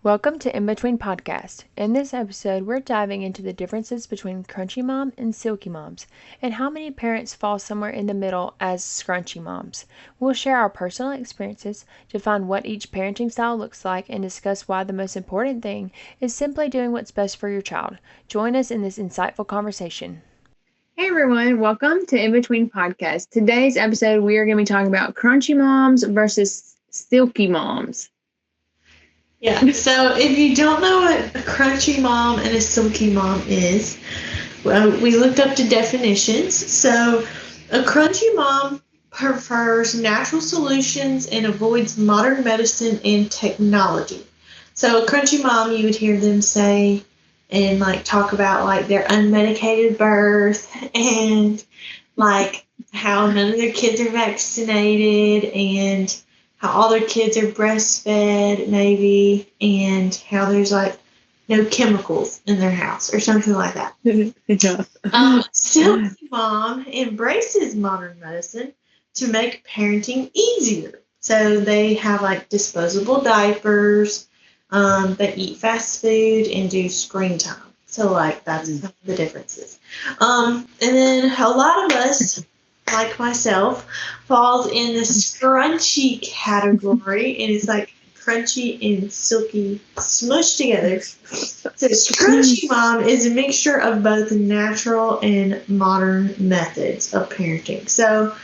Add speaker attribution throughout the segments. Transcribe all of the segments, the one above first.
Speaker 1: Welcome to In Between Podcast. In this episode, we're diving into the differences between Crunchy Mom and Silky Moms, and how many parents fall somewhere in the middle as Scrunchy Moms. We'll share our personal experiences, define what each parenting style looks like, and discuss why the most important thing is simply doing what's best for your child. Join us in this insightful conversation. Hey everyone, welcome to In Between Podcast. Today's episode, we are going to be talking about Crunchy Moms versus Silky Moms.
Speaker 2: Yeah, so if you don't know what a crunchy mom and a silky mom is, well, we looked up the definitions. So a crunchy mom prefers natural solutions and avoids modern medicine and technology. So a crunchy mom, you would hear them say and like talk about like their unmedicated birth and like how none of their kids are vaccinated and how all their kids are breastfed, maybe, and how there's like no chemicals in their house or something like that.
Speaker 1: Yeah.
Speaker 2: Silky Mom embraces modern medicine to make parenting easier. So they have like disposable diapers, they eat fast food, and do screen time. So like that's the differences. And then a lot of us, like myself, falls in the scrunchy category, and it's like crunchy and silky smushed together. So scrunchy mom is a mixture of both natural and modern methods of parenting. So,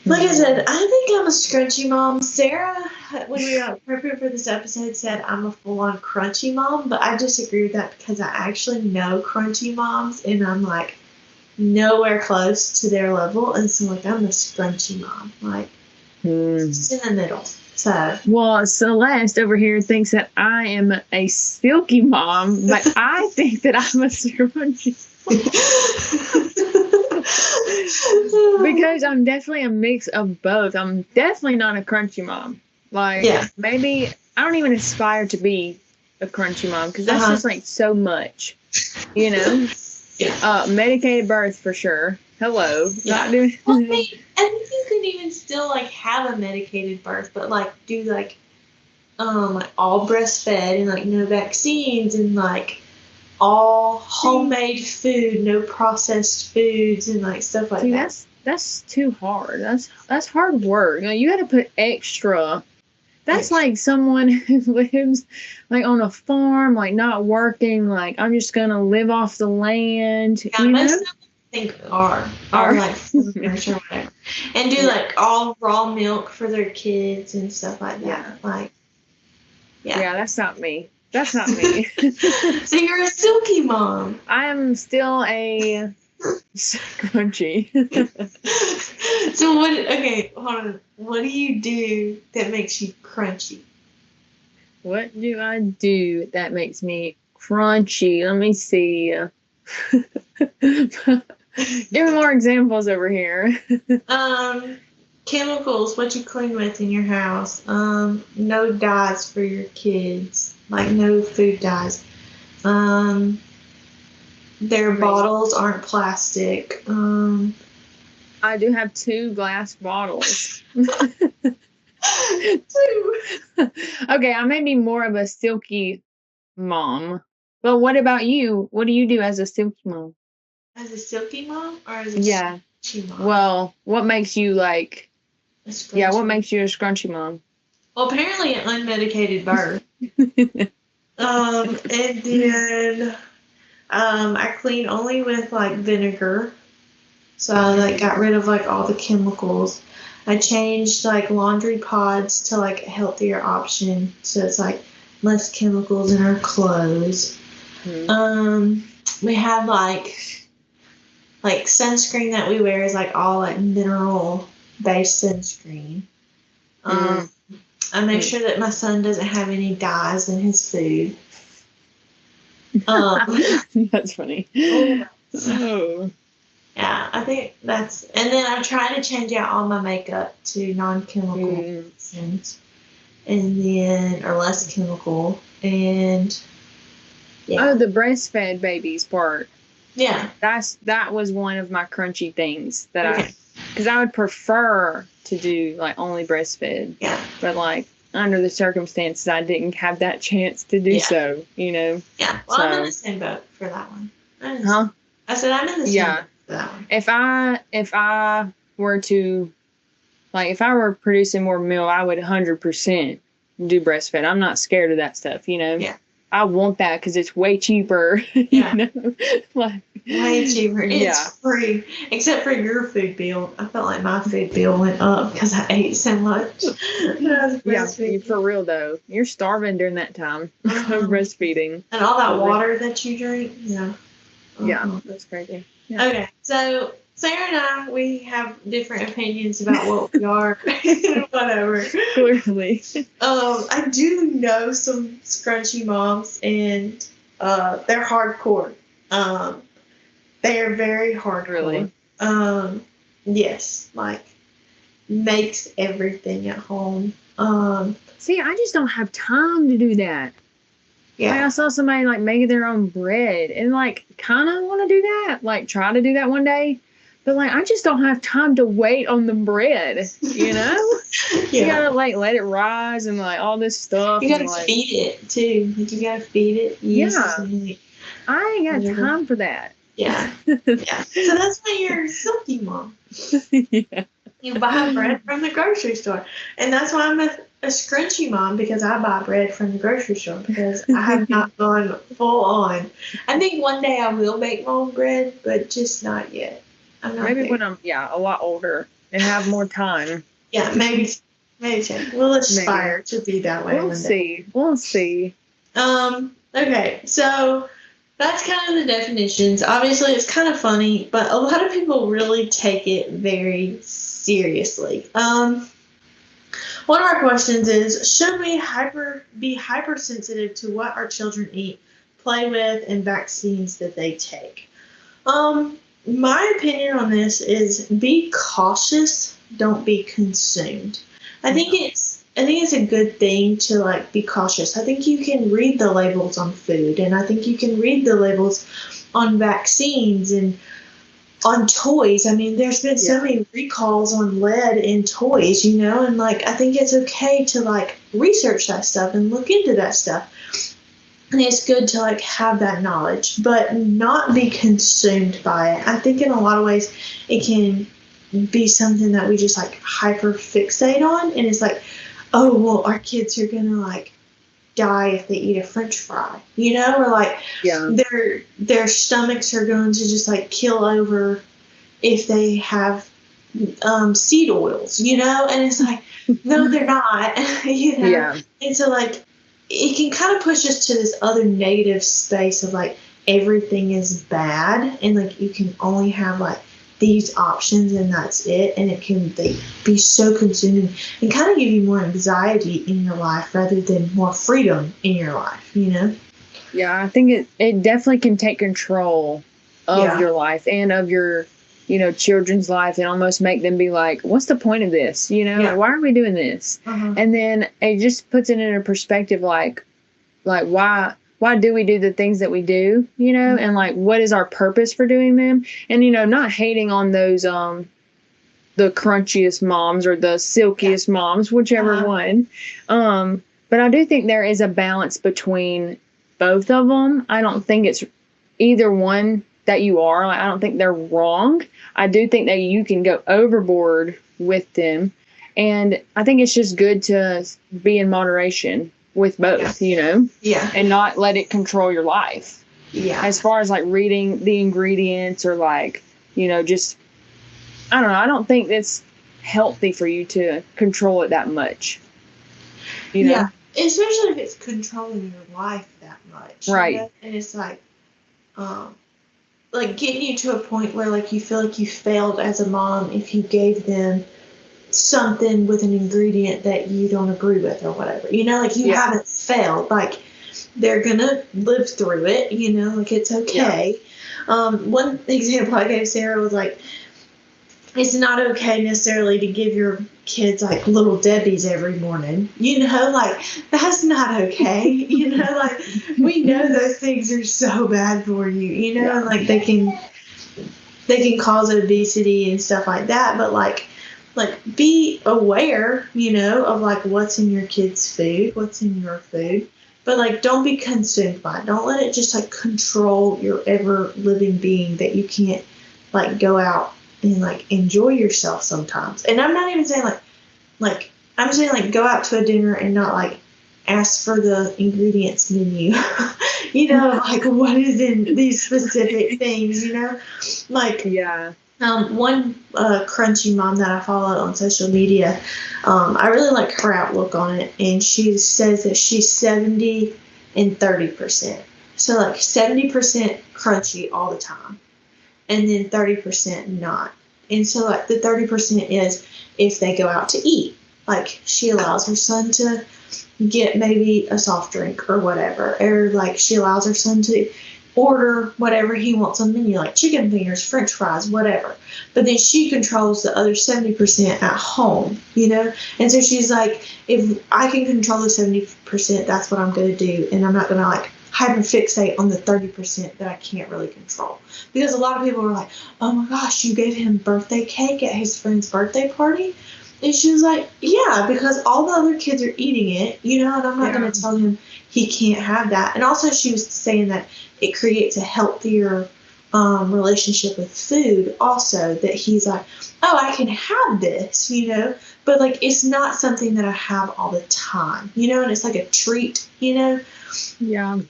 Speaker 2: like I said, I think I'm a scrunchy mom. Sarah, when we were preparing for this episode, said I'm a full-on crunchy mom, but I disagree with that because I actually know crunchy moms, and I'm like nowhere close to their level, and so like I'm a scrunchy mom, like just in the middle. So
Speaker 1: well, Celeste over here thinks that I am a silky mom, but I think that I'm a scrunchy because I'm definitely a mix of both. I'm definitely not a crunchy mom. Like maybe I don't even aspire to be a crunchy mom because that's just like so much, you know.
Speaker 2: Yeah.
Speaker 1: Medicated birth for sure. Hello.
Speaker 2: Yeah.
Speaker 1: Not doing.
Speaker 2: Well, I think you can even still like have a medicated birth, but like do like all breastfed and like no vaccines and like all homemade food, no processed foods and like stuff like that.
Speaker 1: That's too hard. That's hard work. You know, you got to put extra. That's like someone who lives like on a farm, like not working, like I'm just gonna live off the land.
Speaker 2: Yeah, most of them I think are like farmers or whatever. And do like all raw milk for their kids and stuff like that. Like
Speaker 1: yeah, that's not me. That's not me.
Speaker 2: So you're a silky mom.
Speaker 1: I am still a scrunchy.
Speaker 2: So hold on. What do you do that makes you crunchy?
Speaker 1: What do I do that makes me crunchy? Let me see. Give me more examples over here.
Speaker 2: Chemicals, what you clean with in your house. No dyes for your kids. Like no food dyes. Their bottles aren't plastic.
Speaker 1: I do have 2 glass bottles.
Speaker 2: 2.
Speaker 1: Okay, I may be more of a silky mom. But what about you? What do you do as a silky mom?
Speaker 2: As a silky mom or as a scrunchy mom?
Speaker 1: Well, what makes you like what makes you a scrunchy mom?
Speaker 2: Well, apparently an unmedicated birth. And then I clean only with like vinegar. So I like got rid of like all the chemicals. I changed like laundry pods to like a healthier option. So it's like less chemicals in our clothes. We have like sunscreen that we wear is like all like mineral based sunscreen. I make sure that my son doesn't have any dyes in his food.
Speaker 1: That's funny. So
Speaker 2: yeah, I think that's, and then I try to change out all my makeup to non-chemical scents, and then or less chemical, and
Speaker 1: oh, the breastfed babies part.
Speaker 2: Yeah,
Speaker 1: that was one of my crunchy things that because I would prefer to do like only breastfed.
Speaker 2: Yeah,
Speaker 1: but like under the circumstances, I didn't have that chance to do so, you know.
Speaker 2: Yeah. Well, I'm in the same boat for that one.
Speaker 1: Huh?
Speaker 2: I said I'm in the same boat for that one.
Speaker 1: If I were to, like, if I were producing more milk, I would 100% do breastfeed. I'm not scared of that stuff, you know.
Speaker 2: Yeah.
Speaker 1: I want that because it's way cheaper.
Speaker 2: Yeah.
Speaker 1: You know? Like,
Speaker 2: way cheaper. It's free, except for your food bill. I felt like my food bill went up because I ate so much.
Speaker 1: Yeah, for real though. You're starving during that time of breastfeeding.
Speaker 2: And all that water that you drink. Yeah.
Speaker 1: Yeah, that's crazy. Yeah.
Speaker 2: Okay, so Sarah and I, we have different opinions about what we are. Whatever.
Speaker 1: Clearly.
Speaker 2: I do know some scrunchy moms, and they're hardcore. They are very hardcore.
Speaker 1: Really?
Speaker 2: Yes, like makes everything at home.
Speaker 1: See, I just don't have time to do that. Yeah. Like, I saw somebody like making their own bread and like kind of want to do that, like try to do that one day. But like, I just don't have time to wait on the bread, you know? You gotta like let it rise and like all this stuff.
Speaker 2: You gotta feed it too. Like you gotta feed it.
Speaker 1: I ain't got time for that.
Speaker 2: Yeah. Yeah. So that's why you're a Silky mom. Yeah. You buy bread from the grocery store. And that's why I'm a Scrunchy mom, because I buy bread from the grocery store, because I have not gone full on. I think one day I will bake my own bread, but just not yet. I'm not
Speaker 1: maybe there. When I'm a lot older and have more time.
Speaker 2: Yeah, maybe we'll aspire to be that way.
Speaker 1: We'll see.
Speaker 2: Okay, so that's kind of the definitions. Obviously, it's kind of funny, but a lot of people really take it very seriously. One of our questions is, should we be hypersensitive to what our children eat, play with, and vaccines that they take? My opinion on this is be cautious, don't be consumed. I think it's a good thing to like be cautious. I think you can read the labels on food, and I think you can read the labels on vaccines and on toys. I mean, there's been so many recalls on lead in toys, you know, and like I think it's okay to like research that stuff and look into that stuff. And it's good to like have that knowledge, but not be consumed by it. I think in a lot of ways it can be something that we just like hyper fixate on, and it's like, oh well, our kids are gonna like die if they eat a French fry, you know, or like their stomachs are going to just like kill over if they have seed oils, you know, and it's like, no, they're not, you know. Yeah. And so like it can kind of push us to this other negative space of like everything is bad, and like you can only have like these options and that's it, and it can be so consuming and kind of give you more anxiety in your life rather than more freedom in your life, you know?
Speaker 1: Yeah, I think it definitely can take control of your life and of your, you know, children's life, and almost make them be like, what's the point of this? You know, like, why are we doing this? And then it just puts it in a perspective like why do we do the things that we do, you know, and like what is our purpose for doing them? And, you know, not hating on those the crunchiest moms or the silkiest moms, whichever one. But I do think there is a balance between both of them. I don't think it's either one that you are. Like, I don't think they're wrong. I do think that you can go overboard with them. And I think it's just good to be in moderation with both, you know? Yeah. And not let it control your life. Yeah. As far as like reading the ingredients or like, you know, just, I don't know. I don't think it's healthy for you to control it that much. You know?
Speaker 2: Yeah. Especially if it's controlling your life that much.
Speaker 1: Right.
Speaker 2: You know? And it's like getting you to a point where like you feel like you failed as a mom if you gave them something with an ingredient that you don't agree with or whatever, you know, like you haven't failed, like they're gonna live through it, you know, like it's okay. One example I gave Sarah was like, it's not okay necessarily to give your kids like little Debbie's every morning, you know, like that's not okay, you know, like we know those things are so bad for you, you know, and like they can cause obesity and stuff like that, but like like, be aware, of, like, what's in your kids' food, what's in your food. But, like, don't be consumed by it. Don't let it just, like, control your ever-living being that you can't, like, go out and, like, enjoy yourself sometimes. And I'm not even saying, I'm saying, like, go out to a dinner and not, like, ask for the ingredients menu. Like, what is in these specific things, Like,
Speaker 1: Yeah.
Speaker 2: One Crunchy Mom that I follow on social media, I really like her outlook on it, and she says that she's 70 and 30%. So, like, 70% crunchy all the time, and then 30% not. And so, like, the 30% is if they go out to eat. Like, she allows her son to get maybe a soft drink or whatever. Or, like, she allows her son to order whatever he wants on the menu, like chicken fingers, french fries, whatever. But then she controls the other 70% at home, And so she's like, if I can control the 70%, that's what I'm going to do. And I'm not going to, like, hyperfixate on the 30% that I can't really control. Because a lot of people are like, oh my gosh, you gave him birthday cake at his friend's birthday party? And she was like, yeah, because all the other kids are eating it, and I'm not going to tell him he can't have that. And also she was saying that it creates a healthier relationship with food also, that he's like, oh, I can have this, but, like, it's not something that I have all the time, and it's like a treat,
Speaker 1: Yeah.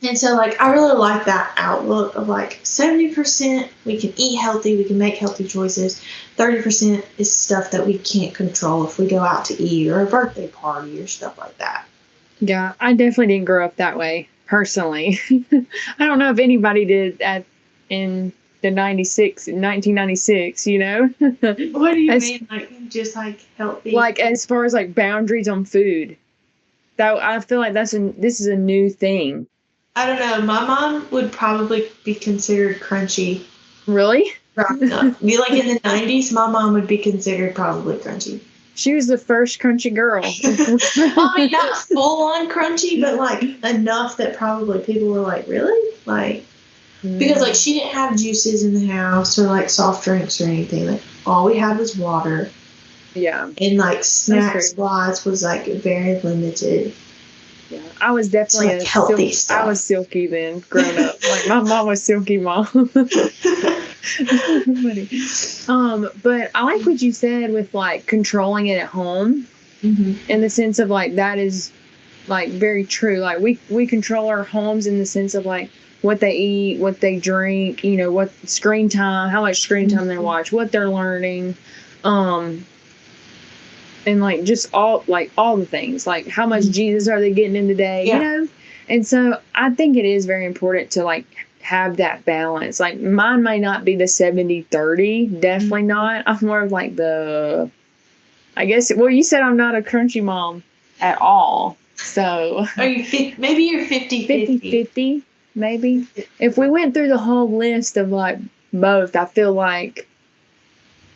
Speaker 2: And so, like, I really like that outlook of, like, 70% we can eat healthy, we can make healthy choices. 30% is stuff that we can't control if we go out to eat or a birthday party or stuff like that.
Speaker 1: Yeah, I definitely didn't grow up that way, personally. I don't know if anybody did in the 1996,
Speaker 2: What do you mean, like, just, like, healthy?
Speaker 1: Like, as far as, like, boundaries on food. That, I feel like this is a new thing.
Speaker 2: I don't know. My mom would probably be considered crunchy.
Speaker 1: Really?
Speaker 2: Growing up. Like, in the 90s, my mom would be considered probably crunchy.
Speaker 1: She was the first crunchy girl.
Speaker 2: Well, I mean, not full-on crunchy, but, like, enough that probably people were like, really? Like, because, like, she didn't have juices in the house or, like, soft drinks or anything. Like, all we had was water.
Speaker 1: Yeah.
Speaker 2: And, like, snacks-wise was, like, very limited.
Speaker 1: Yeah, I was definitely
Speaker 2: like, healthy stuff.
Speaker 1: I was Silky then, growing up. Like, my mom was Silky Mom. But I like what you said with, like, controlling it at home.
Speaker 2: Mm-hmm.
Speaker 1: In the sense of, like, that is, like, very true. Like, we control our homes in the sense of, like, what they eat, what they drink, what screen time, how much screen time they watch, what they're learning, and, like, just all the things, like, how much Jesus are they getting in the day, And so I think it is very important to, like, have that balance. Like, mine may not be the 70-30, definitely not. I'm more of, like, I guess, well, you said I'm not a crunchy mom at all, so.
Speaker 2: Are you maybe you're 50-50.
Speaker 1: 50-50, maybe. If we went through the whole list of, like, both, I feel like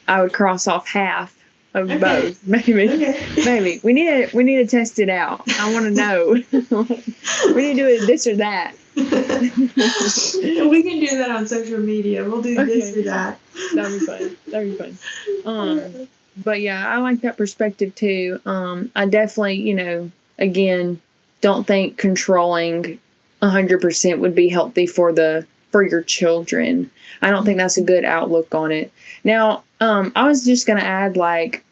Speaker 1: I would cross off half of both. Maybe.
Speaker 2: Okay.
Speaker 1: Maybe. We need to test it out. I want to know. We need to do this or that.
Speaker 2: We can do that on social media. We'll do this or that.
Speaker 1: That'd be fun. But yeah, I like that perspective too. I definitely, again, don't think controlling 100% would be healthy for your children. I don't think that's a good outlook on it. Now, I was just gonna add, like,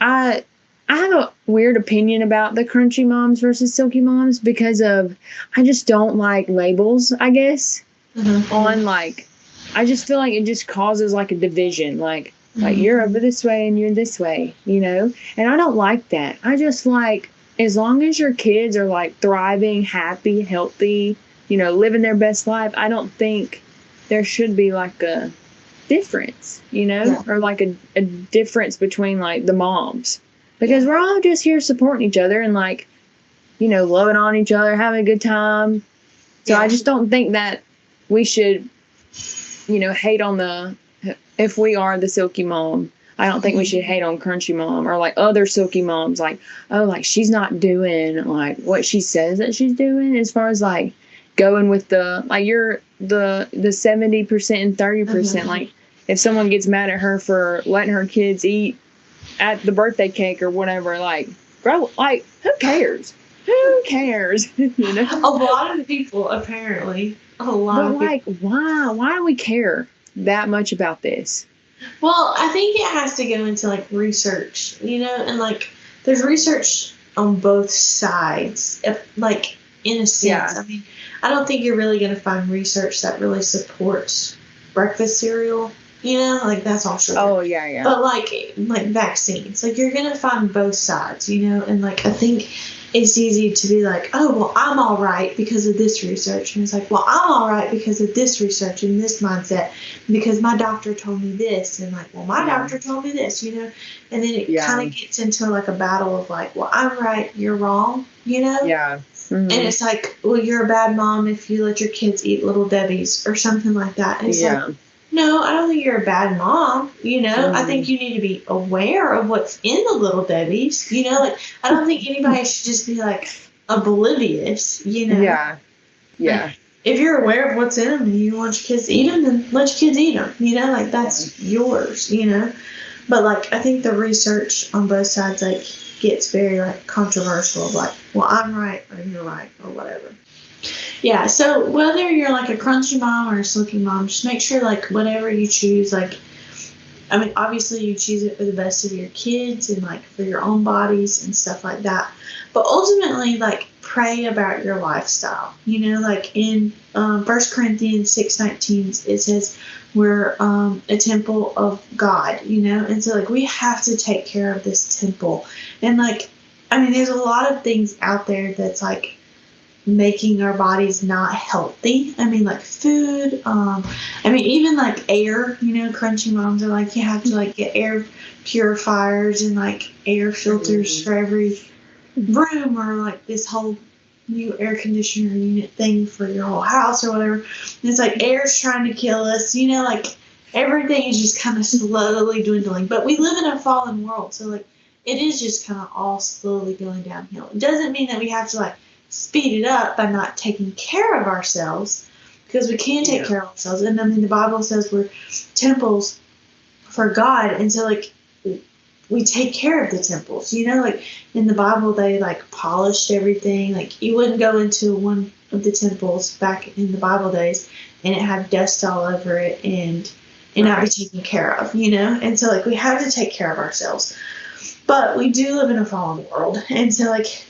Speaker 1: I have a weird opinion about the Crunchy Moms versus Silky Moms because I just don't like labels, I guess.
Speaker 2: Mm-hmm.
Speaker 1: On, like, I just feel like it just causes, like, a division, like you're over this way and you're this way, and I don't like that. I just like, as long as your kids are, like, thriving, happy, healthy, living their best life, I don't think there should be, like, a difference, or, like, a difference between, like, the moms, because we're all just here supporting each other and, like, loving on each other, having a good time. So I just don't think that we should, hate on if we are the Silky Mom, I don't think we should hate on Crunchy Mom or, like, other Silky Moms, like, oh, like, she's not doing, like, what she says that she's doing, as far as, like, going with you're the 70% and 30%. Like, if someone gets mad at her for letting her kids eat at the birthday cake or whatever. Like, bro, like, who cares? Who cares? You know?
Speaker 2: A lot of people, apparently. A lot
Speaker 1: But
Speaker 2: of people.
Speaker 1: like, why? Why do we care that much about this?
Speaker 2: Well, I think it has to go into like research, and like there's research on both sides. Like in a sense,
Speaker 1: Yeah.
Speaker 2: I mean, I don't think you're really going to find research that really supports breakfast cereal. Like that's all sugar.
Speaker 1: Oh yeah, yeah.
Speaker 2: But like vaccines, like you're going to find both sides, and like I think it's easy to be like, oh, well, I'm all right because of this research. And it's like, well, I'm all right because of this research and this mindset because my doctor told me this. And like, well, my doctor told me this, And then it kind of gets into like a battle of like, well, I'm right, you're wrong,
Speaker 1: Yeah. Mm-hmm.
Speaker 2: And it's like, well, you're a bad mom if you let your kids eat Little Debbie's or something like that. And it's like, no, I don't think you're a bad mom. I think you need to be aware of what's in the Little Debbie's. Like I don't think anybody should just be like oblivious.
Speaker 1: Yeah. Yeah.
Speaker 2: Like, if you're aware of what's in them and you want your kids to eat them, then let your kids eat them. Like that's yours. But like I think the research on both sides like gets very like controversial. Like, well, I'm right or you're right or whatever. Yeah, so whether you're like a crunchy mom or a silky mom, just make sure like whatever you choose, like, I mean, obviously you choose it for the best of your kids and like for your own bodies and stuff like that. But ultimately, like, pray about your lifestyle. Like in 1 Corinthians 6:19, it says we're a temple of God, and so like we have to take care of this temple. And like, I mean, there's a lot of things out there that's like making our bodies not healthy. I mean, like food. I mean, even like air. Crunchy moms are like, you have to like get air purifiers and like air filters for every room, or like this whole new air conditioner unit thing for your whole house or whatever. And it's like air's trying to kill us. Like everything is just kind of slowly dwindling. But we live in a fallen world, so like it is just kind of all slowly going downhill. It doesn't mean that we have to like speed it up by not taking care of ourselves, because we can take care of ourselves. And I mean, the Bible says we're temples for God, and so like we take care of the temples. Like in the Bible, they like polished everything. Like you wouldn't go into one of the temples back in the Bible days and it had dust all over it and not be taken care of. And so like we have to take care of ourselves, but we do live in a fallen world, and so like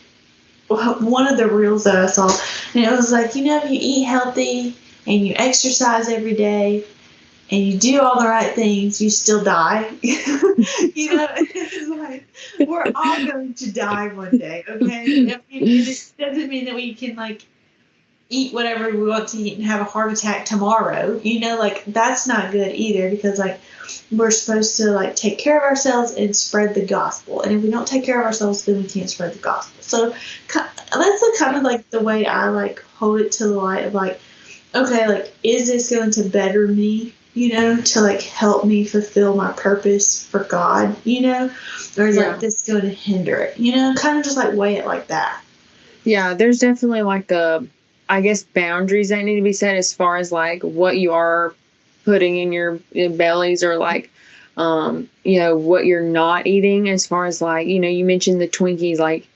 Speaker 2: one of the reels that I saw, and it was like, if you eat healthy and you exercise every day and you do all the right things, you still die. It's like, we're all going to die one day, okay? I mean, it doesn't mean that we can like eat whatever we want to eat and have a heart attack tomorrow. Like that's not good either, because like we're supposed to like take care of ourselves and spread the gospel. And if we don't take care of ourselves, then we can't spread the gospel. So that's kind of like the way I like hold it to the light of like, okay, like, is this going to better me, to like help me fulfill my purpose for God, or is like this going to hinder it, kind of just like weigh it like that.
Speaker 1: Yeah, there's definitely like I guess boundaries that need to be set as far as like what you are putting in your bellies, or like what you're not eating, as far as like, you mentioned the Twinkies, like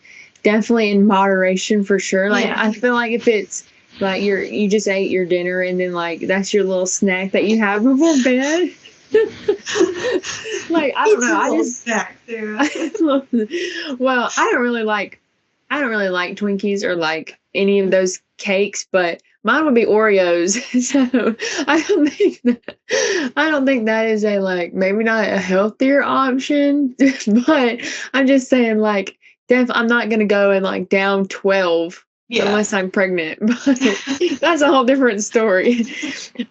Speaker 1: definitely in moderation for sure. Like I feel like if it's like you just ate your dinner and then like that's your little snack that you have before bed. Like I don't know, I just
Speaker 2: snack there.
Speaker 1: Well, I don't really like Twinkies or like any of those cakes, but mine would be Oreos. So I don't think that is a like, maybe not a healthier option, but I'm just saying like I'm not gonna go and like down 12 unless I'm pregnant. But that's a whole different story.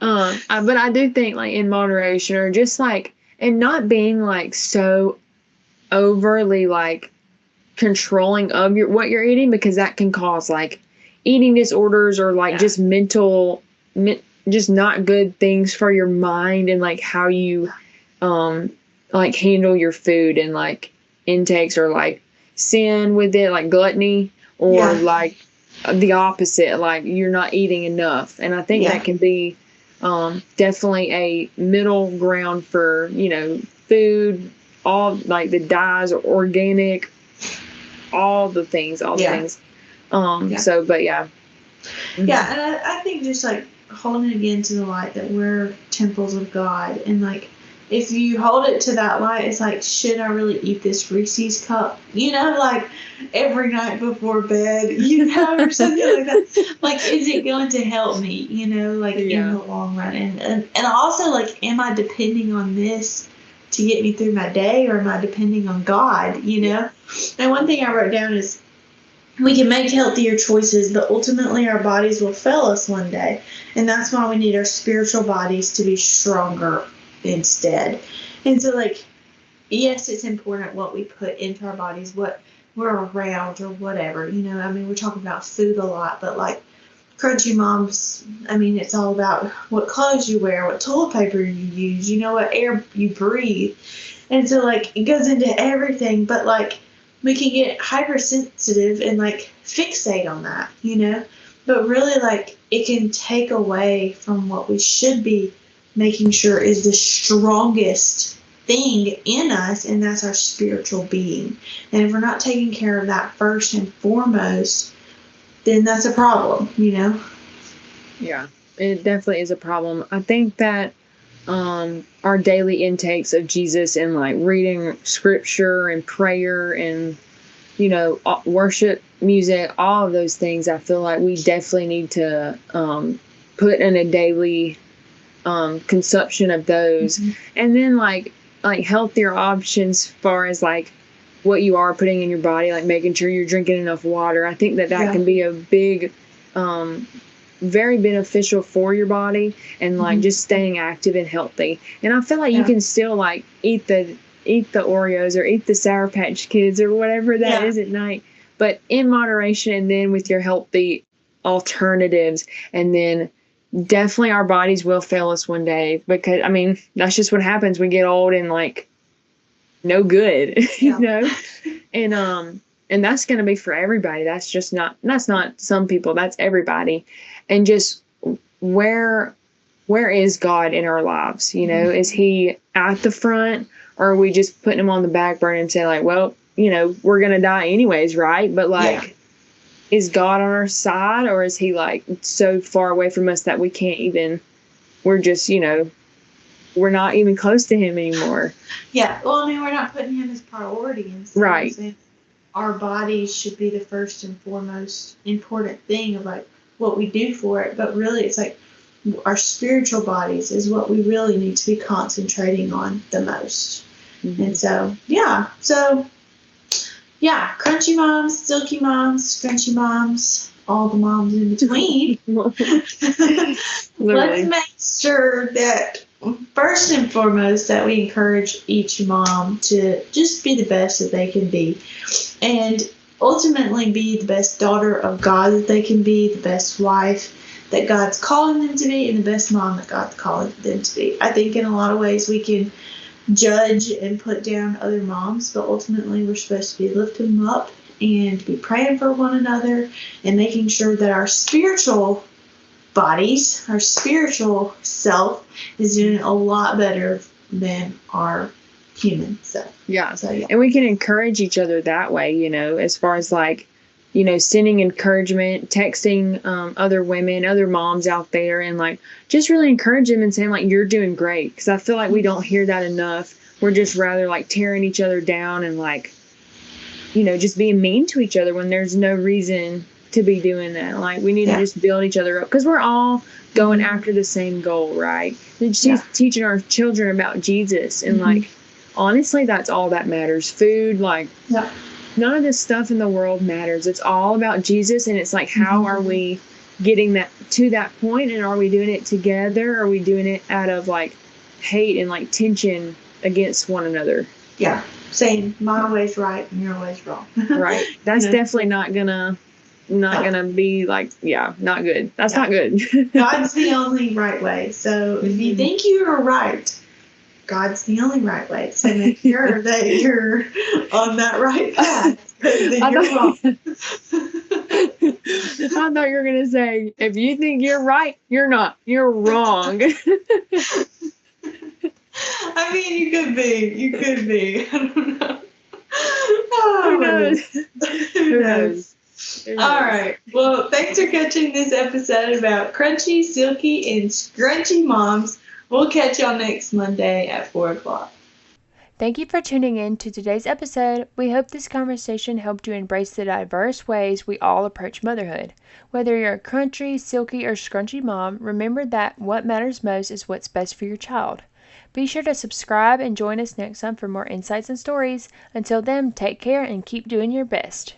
Speaker 1: But I do think like in moderation, or just like, and not being like so overly like controlling of what you're eating, because that can cause like eating disorders, or like just mental, just not good things for your mind, and like how you like handle your food and like intakes, or like sin with it, like gluttony, or like the opposite, like you're not eating enough. And I think that can be definitely a middle ground for food all like the dyes are organic, all the things. So, but yeah.
Speaker 2: Yeah, and I think just like holding it again to the light that we're temples of God, and like if you hold it to that light, it's like, should I really eat this Reese's cup? Like every night before bed, or something like that. Like, is it going to help me? Like in the long run, and also like, am I depending on this to get me through my day, or am I depending on God? And one thing I wrote down is, we can make healthier choices, but ultimately our bodies will fail us one day. And that's why we need our spiritual bodies to be stronger instead. And so, like, yes, it's important what we put into our bodies, what we're around, or whatever. We're talking about food a lot, but like Crunchy Moms, it's all about what clothes you wear, what toilet paper you use, what air you breathe. And so, like, it goes into everything, but like, we can get hypersensitive and like fixate on that, but really, like, it can take away from what we should be making sure is the strongest thing in us, and that's our spiritual being. And if we're not taking care of that first and foremost, then that's a problem,
Speaker 1: Yeah, it definitely is a problem. I think that our daily intakes of Jesus, and like reading scripture and prayer and worship music, all of those things, I feel like we definitely need to put in a daily consumption of those. And then like healthier options as far as like what you are putting in your body, like making sure you're drinking enough water. I think that can be a big very beneficial for your body, and like just staying active and healthy. And I feel like you can still like eat the Oreos or eat the Sour Patch Kids or whatever that is at night, but in moderation, and then with your healthy alternatives. And then definitely our bodies will fail us one day, because that's just what happens. We get old and like no good, and that's going to be for everybody. That's not some people, that's everybody. And just where is God in our lives? Is he at the front, or are we just putting him on the back burner and saying like, well, we're going to die anyways, right? But like, is God on our side, or is he like so far away from us that we can't even, we're just, we're not even close to him anymore?
Speaker 2: Yeah. Well, we're not putting him as priority. And so
Speaker 1: right.
Speaker 2: Our bodies should be the first and foremost important thing of like what we do for it. But really, it's like our spiritual bodies is what we really need to be concentrating on the most. And so, Crunchy Moms, Silky Moms, Scrunchy Moms, all the moms in between. Let's make sure that first and foremost that we encourage each mom to just be the best that they can be, and ultimately be the best daughter of God that they can be, the best wife that God's calling them to be, and the best mom that God's calling them to be. I think in a lot of ways we can judge and put down other moms, but ultimately we're supposed to be lifting them up and be praying for one another, and making sure that our spiritual bodies, our spiritual self, is doing a lot better than our human self.
Speaker 1: Yeah. So, and we can encourage each other that way, as far as like, sending encouragement, texting other women, other moms out there, and like just really encourage them and saying like, you're doing great. Because I feel like we don't hear that enough. We're just rather like tearing each other down and like, just being mean to each other when there's no reason to be doing that. Like, we need to just build each other up, because we're all going after the same goal, right? She's teaching our children about Jesus, and like, honestly, that's all that matters. Food, like, none of this stuff in the world matters. It's all about Jesus, and it's like, how are we getting that to that point, and are we doing it together? Or are we doing it out of like hate and like tension against one another?
Speaker 2: Yeah, saying my way's right and your way's wrong.
Speaker 1: Right. That's definitely not gonna be like, not good. That's not good.
Speaker 2: God's the only right way. So if you think you're right, God's the only right way. So make sure that you're on that right path. Then you're wrong.
Speaker 1: I thought you were going to say, if you think you're right, you're not. You're wrong.
Speaker 2: I mean, you could be. You could be. I don't know.
Speaker 1: Who
Speaker 2: Oh, my
Speaker 1: knows?
Speaker 2: goodness. Who knows?
Speaker 1: Who
Speaker 2: All
Speaker 1: knows?
Speaker 2: right. Well, thanks for catching this episode about Crunchy, Silky, and Scrunchy Moms. We'll catch y'all next Monday at 4 o'clock.
Speaker 1: Thank you for tuning in to today's episode. We hope this conversation helped you embrace the diverse ways we all approach motherhood. Whether you're a crunchy, silky, or scrunchy mom, remember that what matters most is what's best for your child. Be sure to subscribe and join us next time for more insights and stories. Until then, take care and keep doing your best.